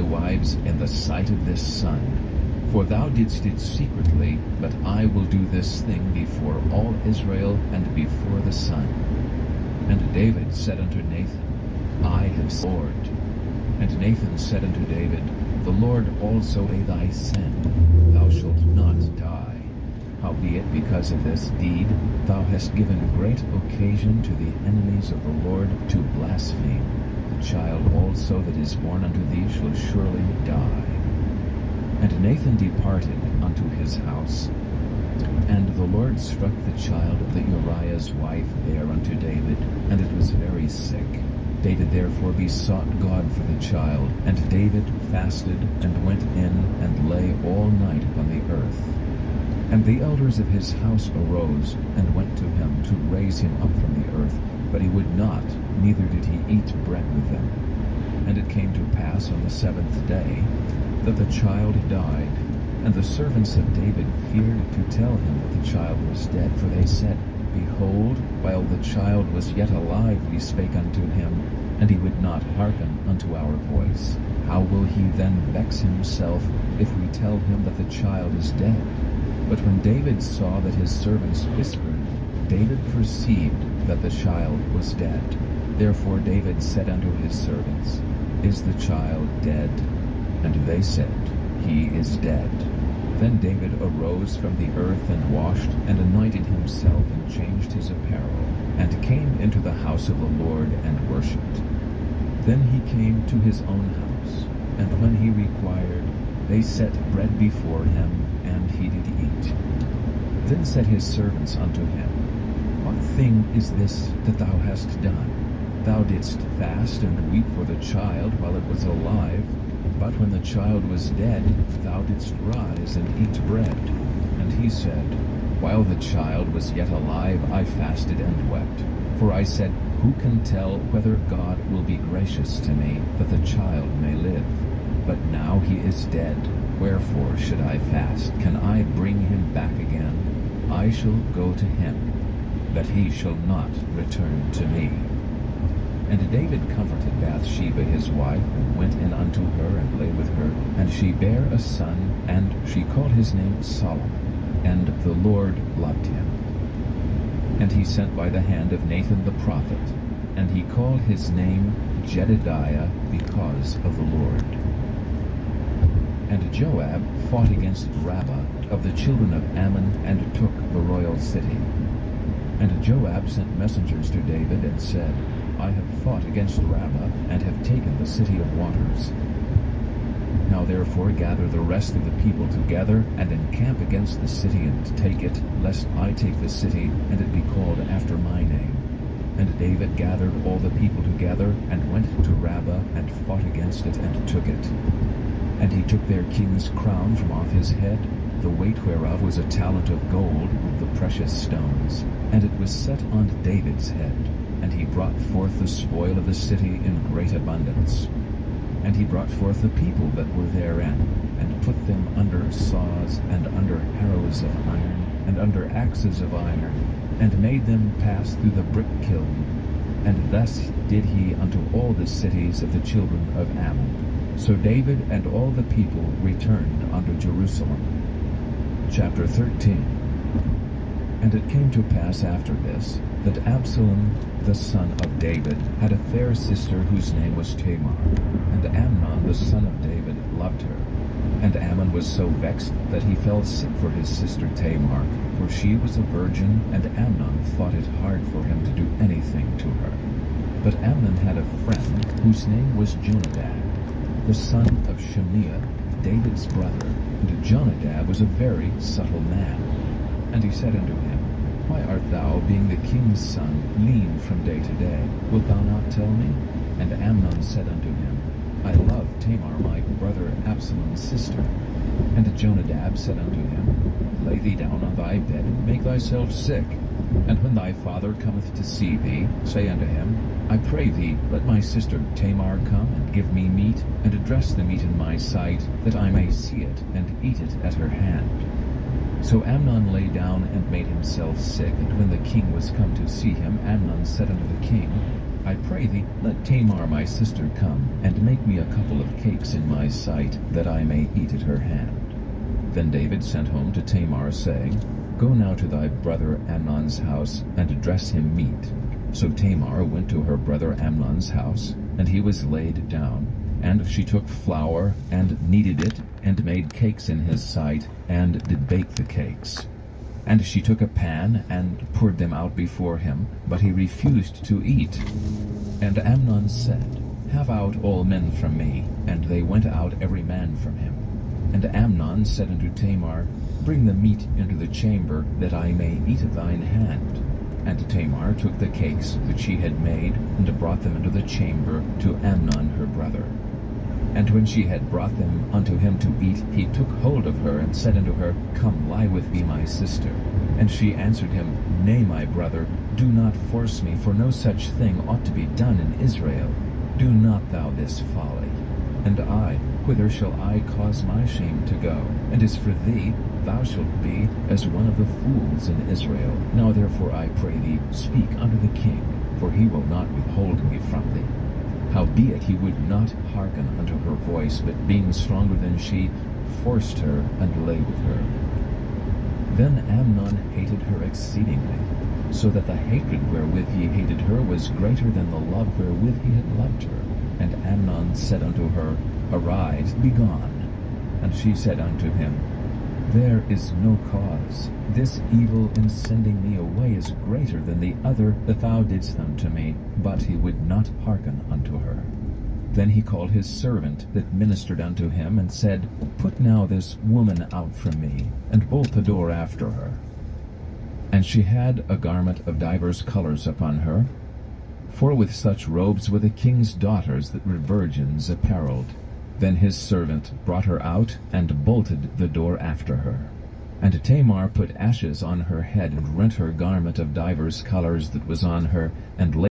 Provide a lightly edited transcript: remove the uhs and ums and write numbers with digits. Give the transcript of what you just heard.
wives in the sight of this sun. For thou didst it secretly, but I will do this thing before all Israel and before the sun. And David said unto Nathan, I have sworn. And Nathan said unto David, The Lord also lay thy sin, thou shalt not die. Howbeit because of this deed thou hast given great occasion to the enemies of the Lord to blaspheme. The child also that is born unto thee shall surely die. And Nathan departed unto his house. And the Lord struck the child that Uriah's wife bare unto David, and it was very sick. David therefore besought God for the child, and David fasted, and went in, and lay all night upon the earth. And the elders of his house arose, and went to him to raise him up from the earth, but he would not, neither did he eat bread with them. And it came to pass on the 7th day, that the child died, and the servants of David feared to tell him that the child was dead, for they said, Behold, while the child was yet alive we spake unto him, and he would not hearken unto our voice. How will he then vex himself, if we tell him that the child is dead? But when David saw that his servants whispered, David perceived that the child was dead. Therefore David said unto his servants, Is the child dead? And they said, He is dead. Then David arose from the earth, and washed, and anointed himself, and changed his apparel, and came into the house of the Lord, and worshipped. Then he came to his own house, and when he required, they set bread before him, and he did eat. Then said his servants unto him, What thing is this that thou hast done? Thou didst fast and weep for the child while it was alive, but when the child was dead, thou didst rise and eat bread. And he said, While the child was yet alive, I fasted and wept. For I said, Who can tell whether God will be gracious to me, that the child may live? But now he is dead. Wherefore should I fast? Can I bring him back again? I shall go to him, that he shall not return to me. And David comforted Bathsheba his wife, and went in unto her, and lay with her. And she bare a son, and she called his name Solomon. And the Lord loved him. And he sent by the hand of Nathan the prophet, and he called his name Jedidiah, because of the Lord. And Joab fought against Rabbah of the children of Ammon, and took the royal city. And Joab sent messengers to David, and said, I have fought against Rabbah, and have taken the city of waters. Now therefore gather the rest of the people together, and encamp against the city, and take it, lest I take the city, and it be called after my name. And David gathered all the people together, and went to Rabbah, and fought against it, and took it. And he took their king's crown from off his head, the weight whereof was a talent of gold with the precious stones, and it was set on David's head. And he brought forth the spoil of the city in great abundance. And he brought forth the people that were therein, and put them under saws, and under harrows of iron, and under axes of iron, and made them pass through the brick kiln. And thus did he unto all the cities of the children of Ammon. So David and all the people returned unto Jerusalem. Chapter 13. And it came to pass after this, that Absalom the son of David had a fair sister whose name was Tamar. And Amnon the son of David loved her. And Ammon was so vexed that he fell sick for his sister Tamar, for she was a virgin, and Amnon thought it hard for him to do anything to her. But Amnon had a friend whose name was Jonadab, the son of Shemiah, David's brother. And Jonadab was a very subtle man. And he said unto him, Why art thou, being the king's son, lean from day to day? Wilt thou not tell me? And Amnon said unto him, I love Tamar my brother Absalom's sister. And Jonadab said unto him, Lay thee down on thy bed, and make thyself sick. And when thy father cometh to see thee, say unto him, I pray thee, let my sister Tamar come, and give me meat, and address the meat in my sight, that I may see it, and eat it at her hand. So Amnon lay down, and made himself sick. And when the king was come to see him, Amnon said unto the king, I pray thee, let Tamar my sister come, and make me a couple of cakes in my sight, that I may eat at her hand. Then David sent home to Tamar, saying, Go now to thy brother Amnon's house, and dress him meat. So Tamar went to her brother Amnon's house, and he was laid down. And she took flour, and kneaded it, and made cakes in his sight, and did bake the cakes. And she took a pan, and poured them out before him, but he refused to eat. And Amnon said, Have out all men from me. And they went out every man from him. And Amnon said unto Tamar, Bring the meat into the chamber, that I may eat at thine hand. And Tamar took the cakes that she had made, and brought them into the chamber to Amnon her brother. And when she had brought them unto him to eat, he took hold of her, and said unto her, Come, lie with me, my sister. And she answered him, Nay, my brother, do not force me, for no such thing ought to be done in Israel. Do not thou this folly. And I, whither shall I cause my shame to go? And as for thee, thou shalt be as one of the fools in Israel. Now therefore I pray thee, speak unto the king, for he will not withhold me from thee. Howbeit he would not hearken unto her voice, but being stronger than she, forced her, and lay with her. Then Amnon hated her exceedingly, so that the hatred wherewith he hated her was greater than the love wherewith he had loved her. And Amnon said unto her, Arise, be gone. And she said unto him, There is no cause. This evil in sending me away is greater than the other that thou didst unto me. But he would not hearken unto her. Then he called his servant that ministered unto him, and said, Put now this woman out from me, and bolt the door after her. And she had a garment of divers colors upon her, for with such robes were the king's daughters that were virgins apparelled. Then his servant brought her out, and bolted the door after her. And Tamar put ashes on her head, and rent her garment of divers colors that was on her, and laid